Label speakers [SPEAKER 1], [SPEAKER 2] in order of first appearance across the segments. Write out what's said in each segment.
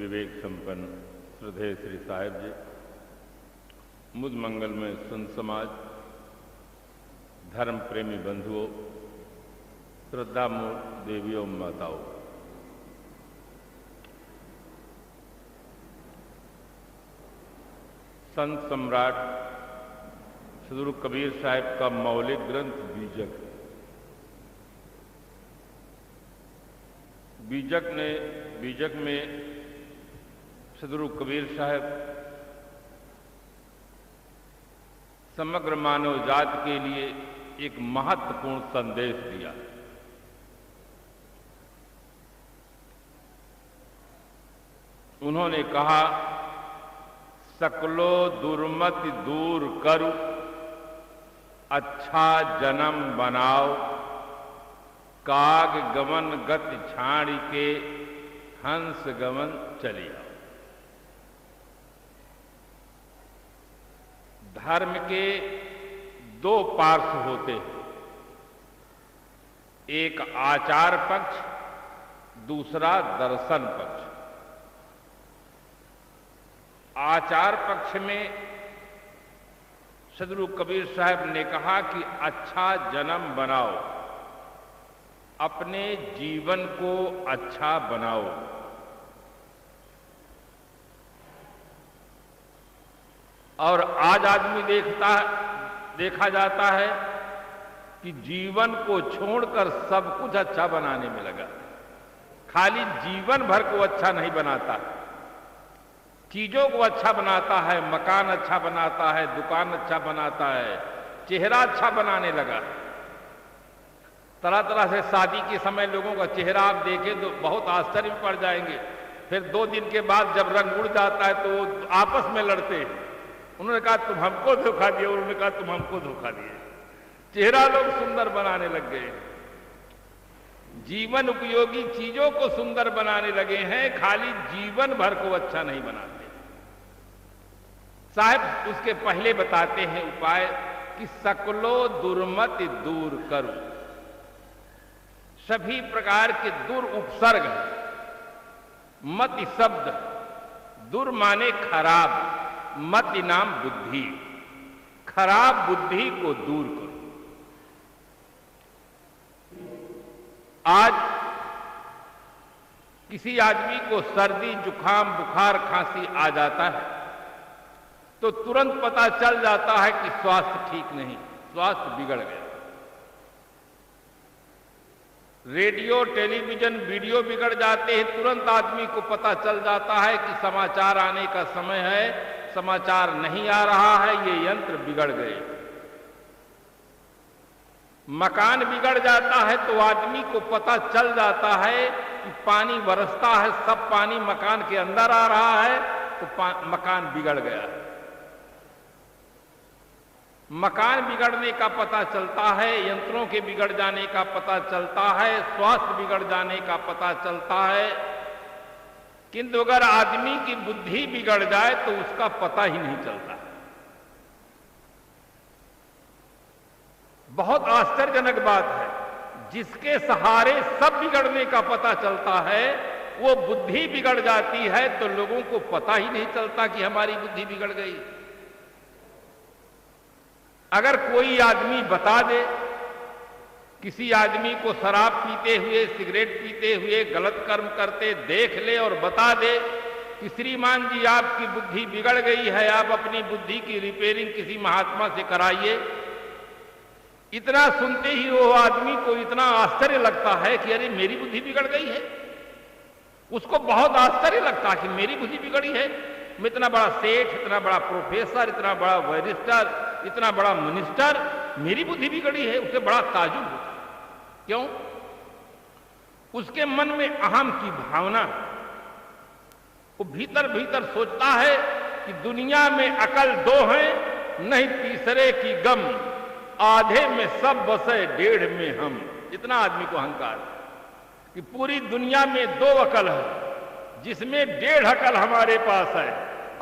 [SPEAKER 1] विवेक संपन्न श्रद्धेय श्री साहेब जी, मुझ मंगल में संत समाज, धर्म प्रेमी बंधुओं, श्रद्धामूल देवियों माताओं, संत सम्राट सदगुरु कबीर साहब का मौलिक ग्रंथ बीजक में सदगुरु कबीर साहब समग्र मानव जात के लिए एक महत्वपूर्ण संदेश दिया। उन्होंने कहा, सकलो दुर्मति दूर करु, अच्छा जन्म बनाओ, काग गमन गति छाड़ी के हंस गमन चलिया। धर्म के दो पार्श्व होते हैं, एक आचार पक्ष, दूसरा दर्शन पक्ष। आचार पक्ष में सदगुरु कबीर साहब ने कहा कि अच्छा जन्म बनाओ, अपने जीवन को अच्छा बनाओ। और आज आदमी देखा जाता है कि जीवन को छोड़कर सब कुछ अच्छा बनाने में लगा, खाली जीवन भर को अच्छा नहीं बनाता, चीजों को अच्छा बनाता है, मकान अच्छा बनाता है, दुकान अच्छा बनाता है, चेहरा अच्छा बनाने लगा। तरह तरह से शादी के समय लोगों का चेहरा आप देखें तो बहुत आश्चर्य में पड़ जाएंगे। फिर 2 दिन के बाद जब रंग उड़ जाता है तो वो आपस में लड़ते हैं। उन्होंने कहा तुम हमको धोखा दिए, उन्होंने कहा तुम हमको धोखा दिए। चेहरा लोग सुंदर बनाने लग गए, जीवन उपयोगी चीजों को सुंदर बनाने लगे हैं, खाली जीवन भर को अच्छा नहीं बनाते। साहब उसके पहले बताते हैं उपाय कि सकलो दुर्मति दूर करो। सभी प्रकार के दुर्उपसर्ग, मति शब्द, दुर माने खराब, मति नाम बुद्धि, खराब बुद्धि को दूर करो। आज किसी आदमी को सर्दी, जुकाम, बुखार, खांसी आ जाता है तो तुरंत पता चल जाता है कि स्वास्थ्य ठीक नहीं, स्वास्थ्य बिगड़ गया। रेडियो, टेलीविजन, वीडियो बिगड़ जाते हैं, तुरंत आदमी को पता चल जाता है कि समाचार आने का समय है, समाचार नहीं आ रहा है, ये यंत्र बिगड़ गए। मकान बिगड़ जाता है तो आदमी को पता चल जाता है कि पानी बरसता है, सब पानी मकान के अंदर आ रहा है तो मकान बिगड़ गया। मकान बिगड़ने का पता चलता है, यंत्रों के बिगड़ जाने का पता चलता है, स्वास्थ्य बिगड़ जाने का पता चलता है, किंतु अगर आदमी की बुद्धि बिगड़ जाए तो उसका पता ही नहीं चलता। बहुत आश्चर्यजनक बात है, जिसके सहारे सब बिगड़ने का पता चलता है वो बुद्धि बिगड़ जाती है तो लोगों को पता ही नहीं चलता कि हमारी बुद्धि बिगड़ गई। अगर कोई आदमी बता दे, किसी आदमी को शराब पीते हुए, सिगरेट पीते हुए, गलत कर्म करते देख ले और बता दे कि श्रीमान जी आपकी बुद्धि बिगड़ गई है, आप अपनी बुद्धि की रिपेयरिंग किसी महात्मा से कराइए, इतना सुनते ही वो आदमी को इतना आश्चर्य लगता है कि अरे मेरी बुद्धि बिगड़ गई है। उसको बहुत आश्चर्य लगता है कि मेरी बुद्धि बिगड़ी है, मैं इतना बड़ा सेठ, इतना बड़ा प्रोफेसर, इतना बड़ा बैरिस्टर, इतना बड़ा मिनिस्टर, मेरी बुद्धि बिगड़ी है। उसे बड़ा ताजुब होता है। क्यों? उसके मन में अहम की भावना, वो भीतर भीतर सोचता है कि दुनिया में अकल 2 हैं, नहीं तीसरे की गम, आधे में सब बसे, 1.5 में हम। इतना आदमी को अहंकार कि पूरी दुनिया में 2 अकल है, जिसमें 1.5 अकल हमारे पास है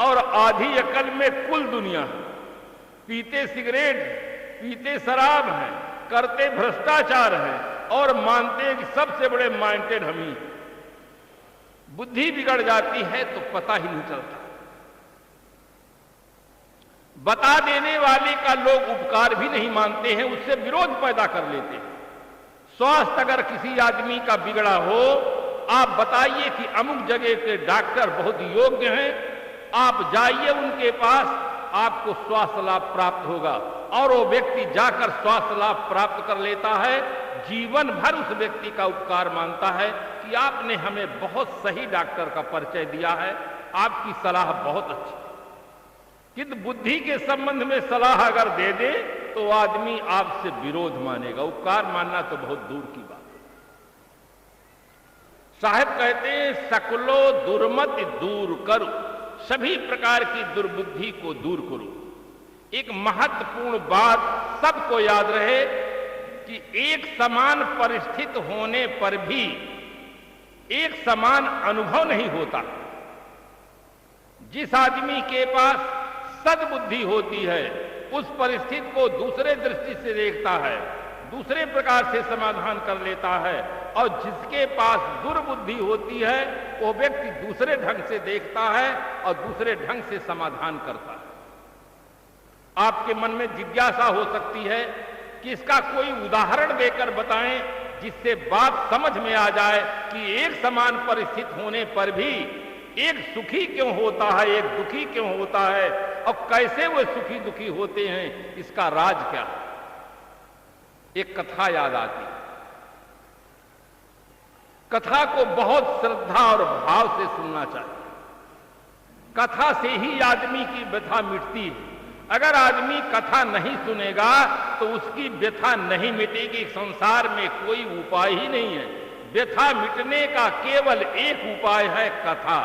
[SPEAKER 1] और आधी अकल में कुल दुनिया है। पीते सिगरेट, पीते शराब हैं, करते भ्रष्टाचार हैं और मानते हैं कि सबसे बड़े माइंडेड हम ही। बुद्धि बिगड़ जाती है तो पता ही नहीं चलता। बता देने वाले का लोग उपकार भी नहीं मानते हैं, उससे विरोध पैदा कर लेते हैं। स्वास्थ्य अगर किसी आदमी का बिगड़ा हो, आप बताइए कि अमुक जगह के डॉक्टर बहुत योग्य हैं, आप जाइए उनके पास, आपको स्वास्थ्य लाभ प्राप्त होगा। और वो व्यक्ति जाकर स्वास्थ्य लाभ प्राप्त कर लेता है, जीवन भर उस व्यक्ति का उपकार मानता है कि आपने हमें बहुत सही डॉक्टर का परिचय दिया है, आपकी सलाह बहुत अच्छी। किंतु बुद्धि के संबंध में सलाह अगर दे दे तो आदमी आपसे विरोध मानेगा। उपकार मानना तो बहुत दूर की बात है। साहब कहते हैं, सकलो दुर्मत दूर करो, सभी प्रकार की दुर्बुद्धि को दूर करो। एक महत्वपूर्ण बात सबको याद रहे कि एक समान परिस्थिति होने पर भी एक समान अनुभव नहीं होता। जिस आदमी के पास सद्बुद्धि होती है, उस परिस्थिति को दूसरे दृष्टि से देखता है, दूसरे प्रकार से समाधान कर लेता है, और जिसके पास दुर्बुद्धि होती है वो व्यक्ति दूसरे ढंग से देखता है और दूसरे ढंग से समाधान करता है। आपके मन में जिज्ञासा हो सकती है कि इसका कोई उदाहरण देकर बताएं जिससे बात समझ में आ जाए कि एक समान परिस्थिति होने पर भी एक सुखी क्यों होता है, एक दुखी क्यों होता है, और कैसे वो सुखी दुखी होते हैं, इसका राज क्या है। एक कथा याद आती है। कथा को बहुत श्रद्धा और भाव से सुनना चाहिए। कथा से ही आदमी की व्यथा मिटती है। अगर आदमी कथा नहीं सुनेगा तो उसकी व्यथा नहीं मिटेगी। संसार में कोई उपाय ही नहीं है। व्यथा मिटने का केवल एक उपाय है, कथा।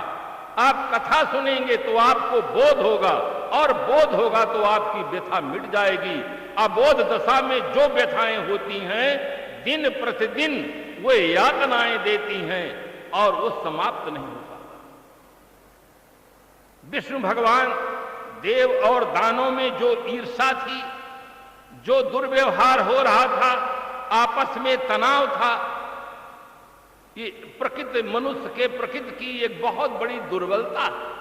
[SPEAKER 1] आप कथा सुनेंगे तो आपको बोध होगा, और बोध होगा तो आपकी व्यथा मिट जाएगी। अबोध दशा में जो व्यथाएं होती हैं, दिन प्रतिदिन वो यातनाएं देती हैं और वो समाप्त नहीं हो पाता। विष्णु भगवान देव और दानों में जो ईर्ष्या थी, जो दुर्व्यवहार हो रहा था, आपस में तनाव था, ये प्रकृति, मनुष्य के प्रकृति की एक बहुत बड़ी दुर्बलता है।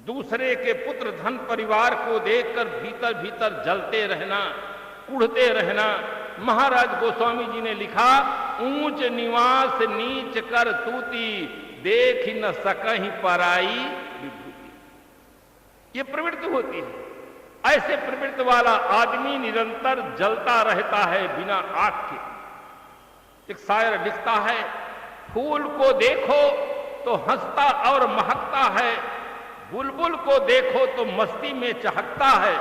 [SPEAKER 1] दूसरे के पुत्र धन परिवार को देखकर भीतर भीतर जलते रहना, कुढ़ते रहना। महाराज गोस्वामी जी ने लिखा, ऊंच निवास नीच कर तूती, देख न सकहीं पराई विभूति। ये प्रवृत्ति होती है। ऐसे प्रवृत्ति वाला आदमी निरंतर जलता रहता है बिना आग के। एक शायर लिखता है, फूल को देखो तो हंसता और महकता है, बुलबुल को देखो तो मस्ती में चहकता है,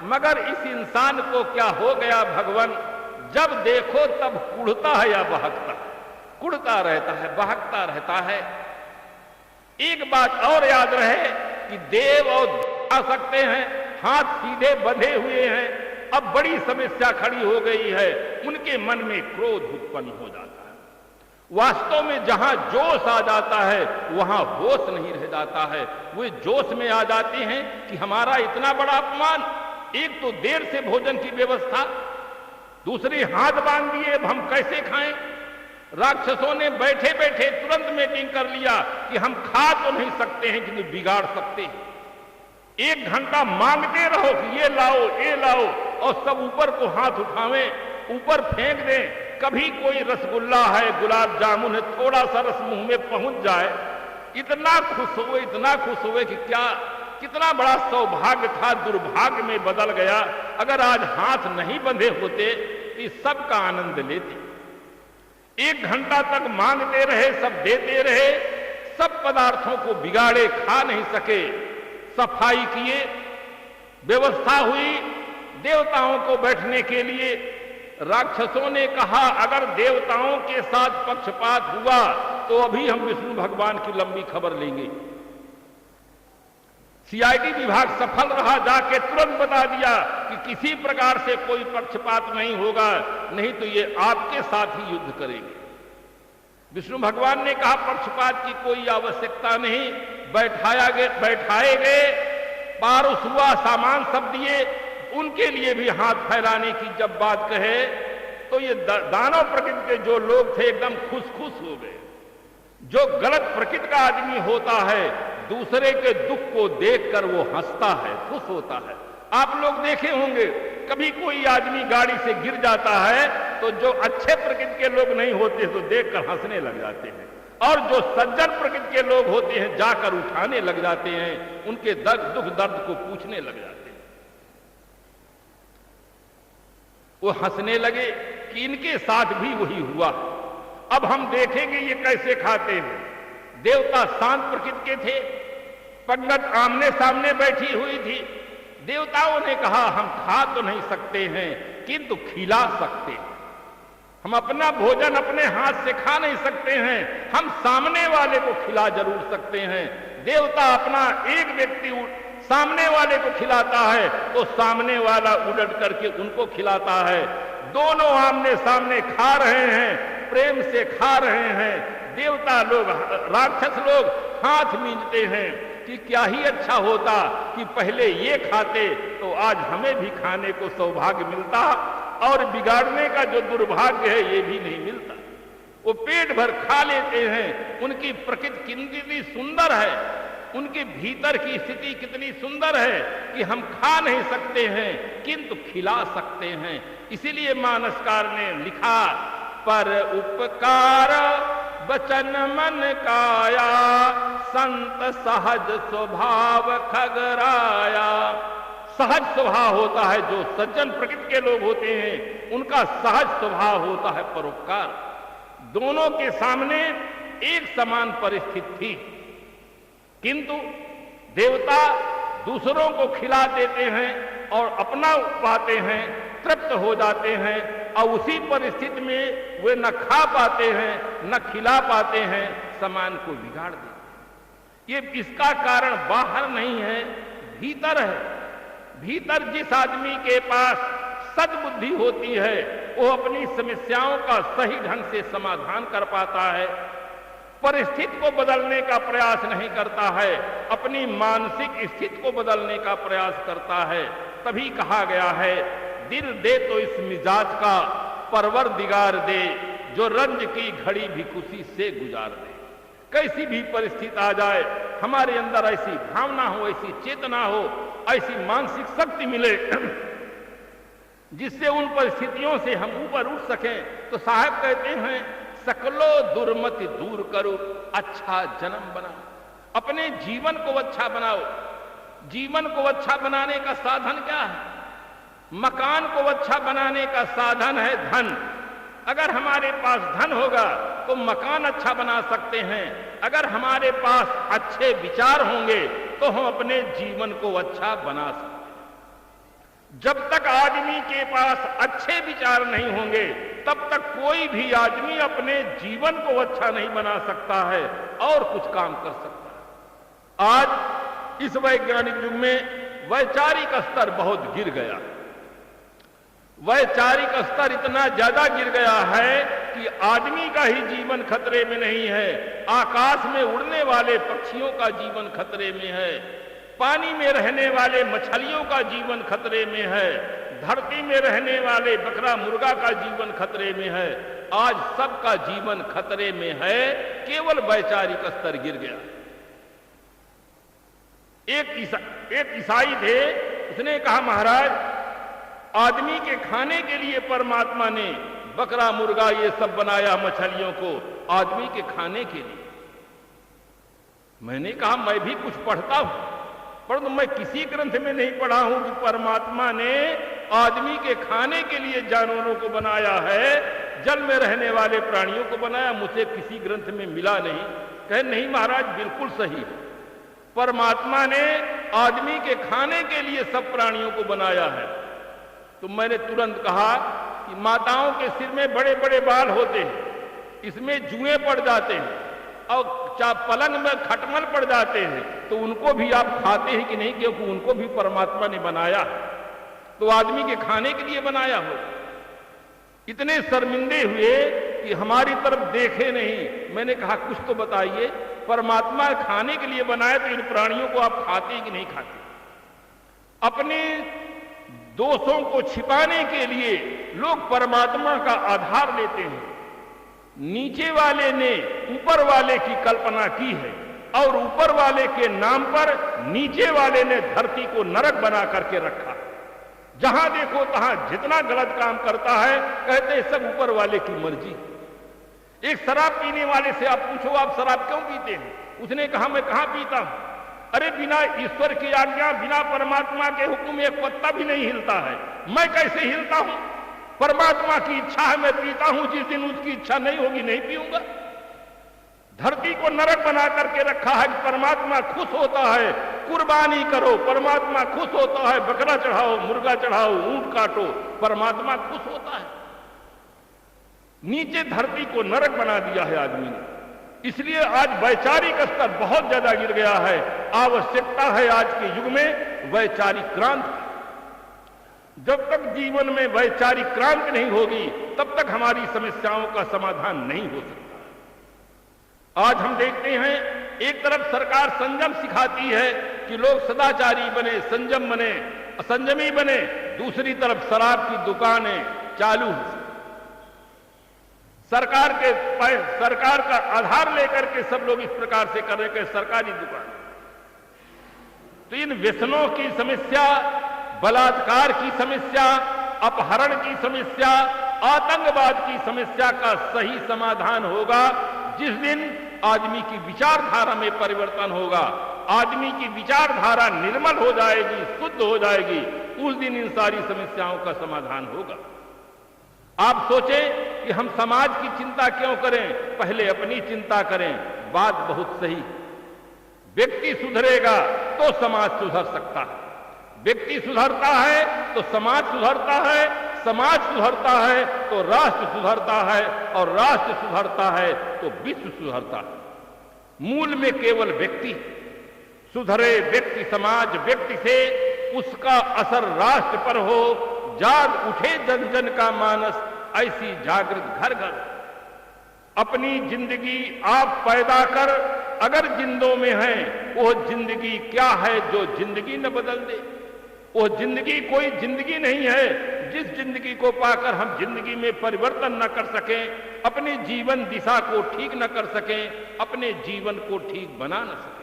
[SPEAKER 1] मगर इस इंसान को क्या हो गया भगवान, जब देखो तब कुढ़ता है या बहकता है। कुढ़ता रहता है, बहकता रहता है। एक बात और याद रहे कि देव और आ सकते हैं, हाथ सीधे बंधे हुए हैं। अब बड़ी समस्या खड़ी हो गई है, उनके मन में क्रोध उत्पन्न हो जाता है। वास्तव में जहां जोश आ जाता है वहां होश नहीं रह जाता है। वे जोश में आ जाते हैं कि हमारा इतना बड़ा अपमान, एक तो देर से भोजन की व्यवस्था, दूसरी हाथ बांध दिए, अब हम कैसे खाएं। राक्षसों ने बैठे बैठे तुरंत मीटिंग कर लिया कि हम खा तो नहीं सकते हैं किंतु बिगाड़ सकते हैं। 1 घंटा मांगते रहो कि ये लाओ, और सब ऊपर को हाथ उठावें, ऊपर फेंक दें। कभी कोई रसगुल्ला है, गुलाब जामुन है, थोड़ा सा रस मुंह में पहुंच जाए, इतना खुश हुए कि क्या कितना बड़ा सौभाग्य था, दुर्भाग्य में बदल गया। अगर आज हाथ नहीं बंधे होते तो सबका आनंद लेते। 1 घंटा तक मांगते रहे, सब देते रहे, सब पदार्थों को बिगाड़े, खा नहीं सके। सफाई किए, व्यवस्था हुई देवताओं को बैठने के लिए। राक्षसों ने कहा, अगर देवताओं के साथ पक्षपात हुआ तो अभी हम विष्णु भगवान की लंबी खबर लेंगे। सीआईडी विभाग सफल रहा, जाके तुरंत बता दिया कि किसी प्रकार से कोई पक्षपात नहीं होगा, नहीं तो ये आपके साथ ही युद्ध करेंगे। विष्णु भगवान ने कहा, पक्षपात की कोई आवश्यकता नहीं। बैठाए गए, पारुस हुआ, सामान सब दिए। उनके लिए भी हाथ फैलाने की जब बात कहे तो ये दानव प्रकृति के जो लोग थे एकदम खुश हो गए। जो गलत प्रकृति का आदमी होता है, दूसरे के दुख को देखकर वो हंसता है, खुश होता है। आप लोग देखे होंगे, कभी कोई आदमी गाड़ी से गिर जाता है तो जो अच्छे प्रकृति के लोग नहीं होते तो देखकर हंसने लग जाते हैं, और जो सज्जन प्रकृति के लोग होते हैं जाकर उठाने लग जाते हैं, उनके दुख दर्द को पूछने लग जाते हैं। वो हंसने लगे कि इनके साथ भी वही हुआ। अब हम देखेंगे ये कैसे खाते हैं। देवता शांत प्रकृति के थे, पंगत आमने सामने बैठी हुई थी। देवताओं ने कहा हम खा तो नहीं सकते हैं किंतु खिला सकते हैं। हम अपना भोजन अपने हाथ से खा नहीं सकते हैं, हम सामने वाले को खिला जरूर सकते हैं। देवता अपना एक व्यक्ति सामने वाले को खिलाता है तो सामने वाला उलट करके उनको खिलाता है। दोनों आमने सामने खा रहे हैं, प्रेम से खा रहे हैं। देवता लोग, राक्षस लोग हाथ मींचते हैं कि क्या ही अच्छा होता कि पहले ये खाते तो आज हमें भी खाने को सौभाग्य मिलता, और बिगाड़ने का जो दुर्भाग्य है ये भी नहीं मिलता। वो पेट भर खा लेते हैं। उनकी प्रकृति कितनी सुंदर है, उनके भीतर की स्थिति कितनी सुंदर है कि हम खा नहीं सकते हैं किंतु खिला सकते हैं। इसीलिए मानसकार ने लिखा, पर उपकार वचन मन काया, संत सहज स्वभाव खगराया। सहज स्वभाव होता है, जो सज्जन प्रकृति के लोग होते हैं उनका सहज स्वभाव होता है परोपकार। दोनों के सामने एक समान परिस्थिति थी, किंतु देवता दूसरों को खिला देते हैं और अपना पाते हैं, तृप्त हो जाते हैं, और उसी परिस्थिति में वे न खा पाते हैं न खिला पाते हैं, सामान को बिगाड़ देते हैं। ये इसका कारण बाहर नहीं है, भीतर है। भीतर जिस आदमी के पास सद्बुद्धि होती है वो अपनी समस्याओं का सही ढंग से समाधान कर पाता है, परिस्थिति को बदलने का प्रयास नहीं करता है, अपनी मानसिक स्थिति को बदलने का प्रयास करता है। तभी कहा गया है, दिल दे तो इस मिजाज का परवरदिगार दे, जो रंज की घड़ी भी खुशी से गुजार दे। कैसी भी परिस्थिति आ जाए, हमारे अंदर ऐसी भावना हो, ऐसी चेतना हो, ऐसी मानसिक शक्ति मिले जिससे उन परिस्थितियों से हम ऊपर उठ सकें। तो साहब कहते हैं, सकलो दुर्मति दूर करो, अच्छा जन्म बनाओ। अपने जीवन को अच्छा बनाओ। जीवन को अच्छा बनाने का साधन क्या है? मकान को अच्छा बनाने का साधन है धन। अगर हमारे पास धन होगा तो मकान अच्छा बना सकते हैं। अगर हमारे पास अच्छे विचार होंगे तो हम अपने जीवन को अच्छा बना सकते हैं। जब तक आदमी के पास अच्छे विचार नहीं होंगे तब तक कोई भी आदमी अपने जीवन को अच्छा नहीं बना सकता है और कुछ काम कर सकता है। आज इस वैज्ञानिक युग में वैचारिक स्तर बहुत गिर गया। वैचारिक स्तर इतना ज्यादा गिर गया है कि आदमी का ही जीवन खतरे में नहीं है, आकाश में उड़ने वाले पक्षियों का जीवन खतरे में है, पानी में रहने वाले मछलियों का जीवन खतरे में है, धरती में रहने वाले बकरा मुर्गा का जीवन खतरे में है। आज सबका जीवन खतरे में है, केवल वैचारिक स्तर गिर गया। एक ईसाई थे, उसने कहा, महाराज, आदमी के खाने के लिए परमात्मा ने बकरा मुर्गा ये सब बनाया, मछलियों को आदमी के खाने के लिए। मैंने कहा, मैं भी कुछ पढ़ता हूं, परंतु मैं किसी ग्रंथ में नहीं पढ़ा हूं कि परमात्मा ने आदमी के खाने के लिए जानवरों को बनाया है, जल में रहने वाले प्राणियों को बनाया। मुझे किसी ग्रंथ में मिला नहीं। कहे, नहीं महाराज, बिल्कुल सही है, परमात्मा ने आदमी के खाने के लिए सब प्राणियों को बनाया है। तो मैंने तुरंत कहा कि माताओं के सिर में बड़े बड़े बाल होते हैं, इसमें जुएं पड़ जाते हैं और पलंग में खटमल पड़ जाते हैं, तो उनको भी आप खाते हैं कि नहीं? क्योंकि उनको भी परमात्मा ने बनाया, तो आदमी के खाने के लिए बनाया हो। इतने शर्मिंदे हुए कि हमारी तरफ देखे नहीं। मैंने कहा, कुछ तो बताइए, परमात्मा खाने के लिए बनाया तो इन प्राणियों को आप खाते हैं कि नहीं खाते? अपने दोषों को छिपाने के लिए लोग परमात्मा का आधार लेते हैं। नीचे वाले ने ऊपर वाले की कल्पना की है और ऊपर वाले के नाम पर नीचे वाले ने धरती को नरक बना करके रखा। जहां देखो तहां जितना गलत काम करता है कहते हैं सब ऊपर वाले की मर्जी। एक शराब पीने वाले से आप पूछो आप शराब क्यों पीते हैं, उसने कहा मैं कहां पीता हूं। अरे बिना ईश्वर की आज्ञा, बिना परमात्मा के हुक्म एक पत्ता भी नहीं हिलता है, मैं कैसे हिलता हूं। परमात्मा की इच्छा है मैं पीता हूं, जिस दिन उसकी इच्छा नहीं होगी नहीं पीऊंगा। धरती को नरक बना करके रखा है कि परमात्मा खुश होता है कुर्बानी करो, परमात्मा खुश होता है बकरा चढ़ाओ, मुर्गा चढ़ाओ, ऊंट काटो, परमात्मा खुश होता है। नीचे धरती को नरक बना दिया है आदमी ने। इसलिए आज वैचारिक स्तर बहुत ज्यादा गिर गया है। आवश्यकता है आज के युग में वैचारिक क्रांति। जब तक जीवन में वैचारिक क्रांति नहीं होगी तब तक हमारी समस्याओं का समाधान नहीं हो सकता। आज हम देखते हैं एक तरफ सरकार संयम सिखाती है कि लोग सदाचारी बने, संयम बने, संयमी बने, दूसरी तरफ शराब की दुकानें चालू हैं। सरकार का आधार लेकर के सब लोग इस प्रकार से कर रहे हैं सरकारी दुकान। तो इन व्यसनों की समस्या, बलात्कार की समस्या, अपहरण की समस्या, आतंकवाद की समस्या का सही समाधान होगा जिस दिन आदमी की विचारधारा में परिवर्तन होगा, आदमी की विचारधारा निर्मल हो जाएगी, शुद्ध हो जाएगी, उस दिन इन सारी समस्याओं का समाधान होगा। आप सोचें कि हम समाज की चिंता क्यों करें, पहले अपनी चिंता करें। बात बहुत सही। व्यक्ति सुधरेगा तो समाज सुधर सकता है, व्यक्ति सुधरता है तो समाज सुधरता है, समाज सुधरता है तो राष्ट्र सुधरता है, और राष्ट्र सुधरता है तो विश्व सुधरता है। मूल में केवल व्यक्ति सुधरे, व्यक्ति समाज, व्यक्ति से उसका असर राष्ट्र पर हो, जाग उठे जन जन का मानस, ऐसी जागृत घर घर। अपनी जिंदगी आप पैदा कर, अगर जिंदों में है वो जिंदगी क्या है जो जिंदगी न बदल दे। वो जिंदगी कोई जिंदगी नहीं है जिस जिंदगी को पाकर हम जिंदगी में परिवर्तन न कर सकें, अपने जीवन दिशा को ठीक न कर सकें, अपने जीवन को ठीक बना न सकें।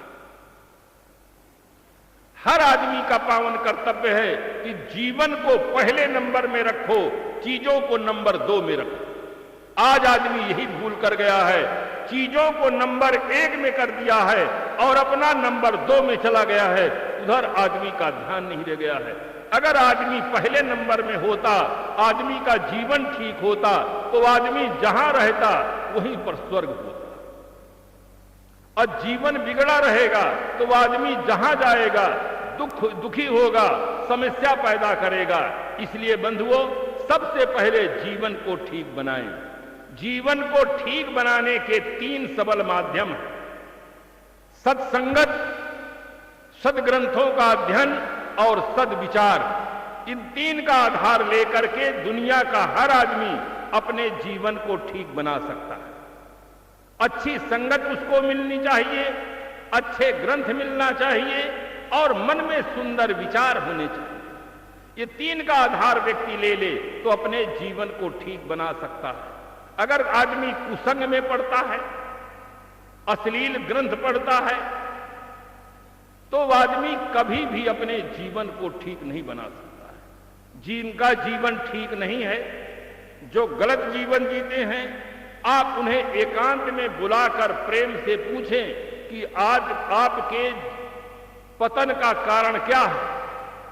[SPEAKER 1] हर आदमी का पावन कर्तव्य है कि जीवन को पहले नंबर में रखो, चीजों को नंबर 2 में रखो। आज आदमी यही भूल कर गया है, चीजों को नंबर 1 में कर दिया है और अपना नंबर 2 में चला गया है, उधर आदमी का ध्यान नहीं रह गया है। अगर आदमी पहले नंबर में होता, आदमी का जीवन ठीक होता, तो आदमी जहां रहता वहीं पर स्वर्ग होता। और जीवन बिगड़ा रहेगा तो आदमी जहां जाएगा दुखी होगा, समस्या पैदा करेगा। इसलिए बंधुओं, सबसे पहले जीवन को ठीक बनाएं। जीवन को ठीक बनाने के 3 सबल माध्यम हैं: सत्संगत, सदग्रंथों का अध्ययन और सदविचार। इन 3 का आधार लेकर के दुनिया का हर आदमी अपने जीवन को ठीक बना सकता है। अच्छी संगत उसको मिलनी चाहिए, अच्छे ग्रंथ मिलना चाहिए और मन में सुंदर विचार होने चाहिए। ये 3 का आधार व्यक्ति ले ले तो अपने जीवन को ठीक बना सकता है। अगर आदमी कुसंग में पड़ता है, अश्लील ग्रंथ पढ़ता है, तो आदमी कभी भी अपने जीवन को ठीक नहीं बना सकता है। जिनका जीवन ठीक नहीं है, जो गलत जीवन जीते हैं, आप उन्हें एकांत में बुलाकर प्रेम से पूछें कि आज आपके पतन का कारण क्या है,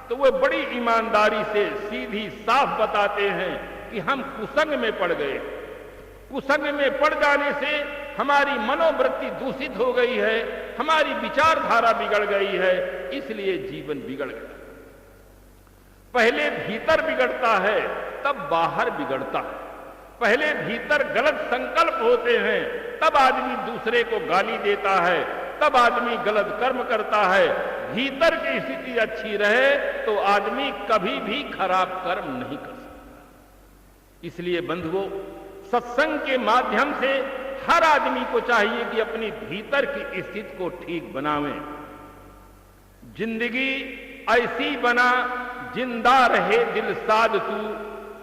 [SPEAKER 1] तो वे बड़ी ईमानदारी से सीधी साफ बताते हैं कि हम कुसंग में पड़ गए। कुसंग में पड़ जाने से हमारी मनोवृत्ति दूषित हो गई है, हमारी विचारधारा बिगड़ गई है, इसलिए जीवन बिगड़ गया। पहले भीतर बिगड़ता है तब बाहर बिगड़ता है। पहले भीतर गलत संकल्प होते हैं तब आदमी दूसरे को गाली देता है, तब आदमी गलत कर्म करता है। भीतर की स्थिति अच्छी रहे तो आदमी कभी भी खराब कर्म नहीं कर सकता। इसलिए बंधुओं, सत्संग के माध्यम से हर आदमी को चाहिए कि अपनी भीतर की स्थिति को ठीक बनावें। जिंदगी ऐसी बना जिंदा रहे दिल साध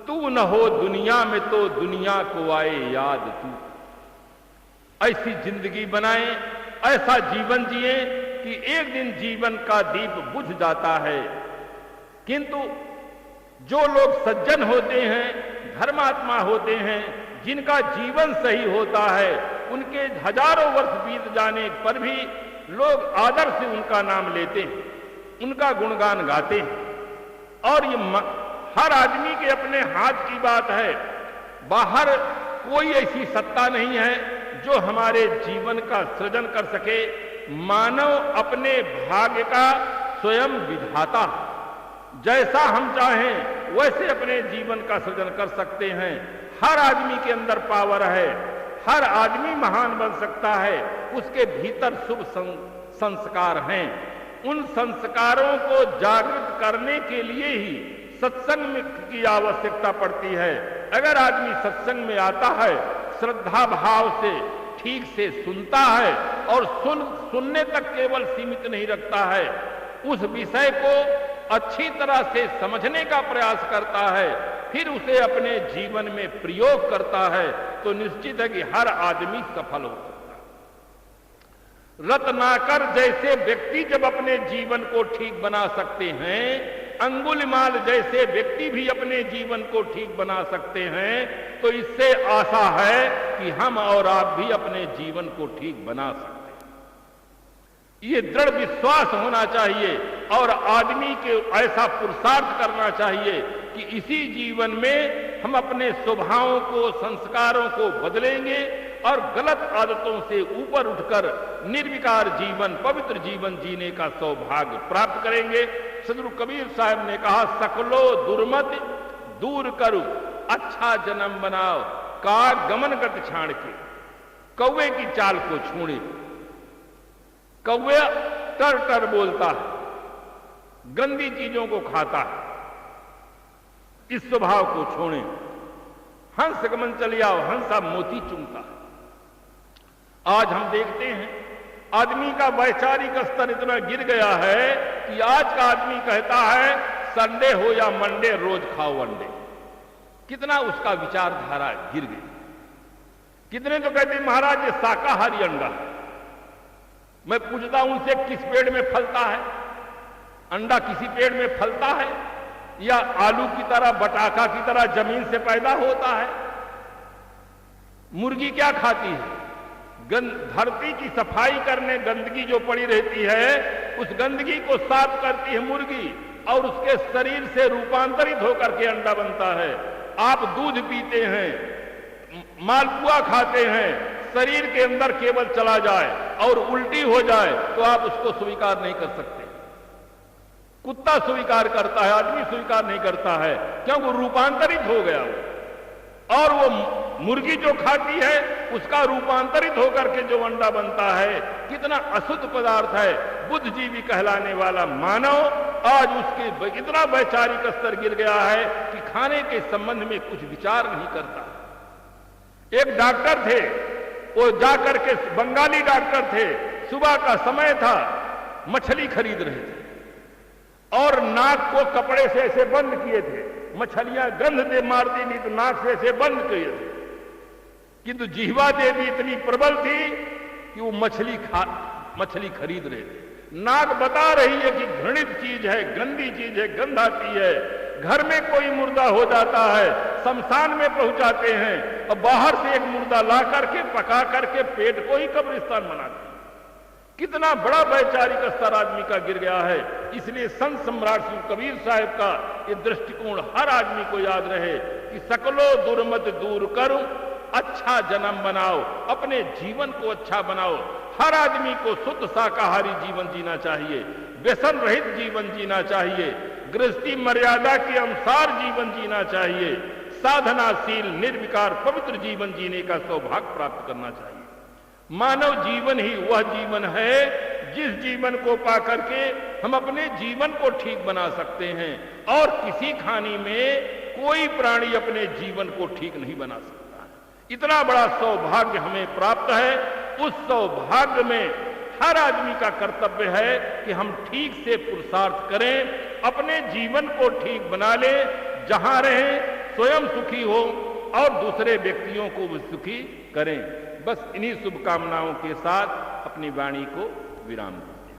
[SPEAKER 1] तू न हो दुनिया में तो दुनिया को आए याद तू। ऐसी जिंदगी बनाएं, ऐसा जीवन जिए कि एक दिन जीवन का दीप बुझ जाता है। किंतु जो लोग सज्जन होते हैं, धर्मात्मा होते हैं, जिनका जीवन सही होता है, उनके हजारों वर्ष बीत जाने पर भी लोग आदर से उनका नाम लेते हैं, उनका गुणगान गाते हैं। और ये हर आदमी के अपने हाथ की बात है। बाहर कोई ऐसी सत्ता नहीं है जो हमारे जीवन का सृजन कर सके। मानव अपने भाग्य का स्वयं विधाता है। जैसा हम चाहें वैसे अपने जीवन का सृजन कर सकते हैं। हर आदमी के अंदर पावर है, हर आदमी महान बन सकता है। उसके भीतर शुभ संस्कार हैं। उन संस्कारों को जागृत करने के लिए ही सत्संग की आवश्यकता पड़ती है। अगर आदमी सत्संग में आता है, श्रद्धा भाव से ठीक से सुनता है और सुनने तक केवल सीमित नहीं रखता है, उस विषय को अच्छी तरह से समझने का प्रयास करता है, फिर उसे अपने जीवन में प्रयोग करता है, तो निश्चित है कि हर आदमी सफल हो सकता है। रत्नाकर जैसे व्यक्ति जब अपने जीवन को ठीक बना सकते हैं, अंगुलिमाल जैसे व्यक्ति भी अपने जीवन को ठीक बना सकते हैं, तो इससे आशा है कि हम और आप भी अपने जीवन को ठीक बना सकते हैं। ये दृढ़ विश्वास होना चाहिए और आदमी के ऐसा पुरुषार्थ करना चाहिए कि इसी जीवन में हम अपने स्वभावों को, संस्कारों को बदलेंगे और गलत आदतों से ऊपर उठकर निर्विकार जीवन, पवित्र जीवन जीने का सौभाग्य प्राप्त करेंगे। सदगुरु कबीर साहब ने कहा, सकलो दुर्मत दूर करो, अच्छा जन्म बनाओ, का गमन गत छाण के, कौवे की चाल को छोड़े। कौवे टर टर बोलता है, गंदी चीजों को खाता है, इस स्वभाव को छोड़े। हंस गमन चले आओ, हंसा मोती चुनता है। आज हम देखते हैं आदमी का वैचारिक स्तर इतना गिर गया है कि आज का आदमी कहता है संडे हो या मंडे रोज खाओ अंडे। कितना उसका विचारधारा गिर गई। कितने तो कहते महाराज ये शाकाहारी अंडा है। मैं पूछता हूं उनसे, किस पेड़ में फलता है अंडा? किसी पेड़ में फलता है या आलू की तरह, बटाका की तरह जमीन से पैदा होता है? मुर्गी क्या खाती है? धरती की सफाई करने गंदगी जो पड़ी रहती है, उस गंदगी को साफ करती है मुर्गी और उसके शरीर से रूपांतरित होकर के अंडा बनता है। आप दूध पीते हैं, मालपुआ खाते हैं, शरीर के अंदर केवल चला जाए और उल्टी हो जाए तो आप उसको स्वीकार नहीं कर सकते। कुत्ता स्वीकार करता है, आदमी स्वीकार नहीं करता है, क्योंकि रूपांतरित हो गया वो। और वो मुर्गी जो खाती है उसका रूपांतरित होकर के जो अंडा बनता है, कितना अशुद्ध पदार्थ है। बुद्धिजीवी कहलाने वाला मानव आज उसके इतना वैचारिक स्तर गिर गया है कि खाने के संबंध में कुछ विचार नहीं करता। एक डॉक्टर थे, वो जाकर के, बंगाली डॉक्टर थे, सुबह का समय था, मछली खरीद रहे थे और नाक को कपड़े से ऐसे बंद किए थे। मछलियां गंध दे मारती नहीं तो नाक से ऐसे बंद किए थे, किंतु जिह्वा देवी इतनी प्रबल थी कि वो मछली खरीद रहे थे। नाक बता रही है कि घृणित चीज है, गंदी चीज है, गंध आती है। घर में कोई मुर्दा हो जाता है, शमशान में पहुंचाते हैं और बाहर से एक मुर्दा ला करके पका करके पेट को ही कब्रिस्तान बनाते हैं। कितना बड़ा वैचारिक स्तर आदमी का गिर गया है। इसलिए संत सम्राट श्री कबीर साहब का ये दृष्टिकोण हर आदमी को याद रहे कि सकलो दुर्मत दूर करो, अच्छा जन्म बनाओ, अपने जीवन को अच्छा बनाओ। हर आदमी को शुद्ध शाकाहारी जीवन जीना चाहिए, व्यसन रहित जीवन जीना चाहिए, गृहस्थी मर्यादा के अनुसार जीवन जीना चाहिए, साधनाशील निर्विकार पवित्र जीवन जीने का सौभाग्य प्राप्त करना चाहिए। मानव जीवन ही वह जीवन है जिस जीवन को पाकर के हम अपने जीवन को ठीक बना सकते हैं और किसी खानी में कोई प्राणी अपने जीवन को ठीक नहीं बना सकता है। इतना बड़ा सौभाग्य हमें प्राप्त है। उस सौभाग्य में हर आदमी का कर्तव्य है कि हम ठीक से पुरुषार्थ करें, अपने जीवन को ठीक बना लें, जहां रहें स्वयं सुखी हो और दूसरे व्यक्तियों को भी सुखी करें। बस इन्हीं शुभकामनाओं के साथ अपनी वाणी को विराम दें।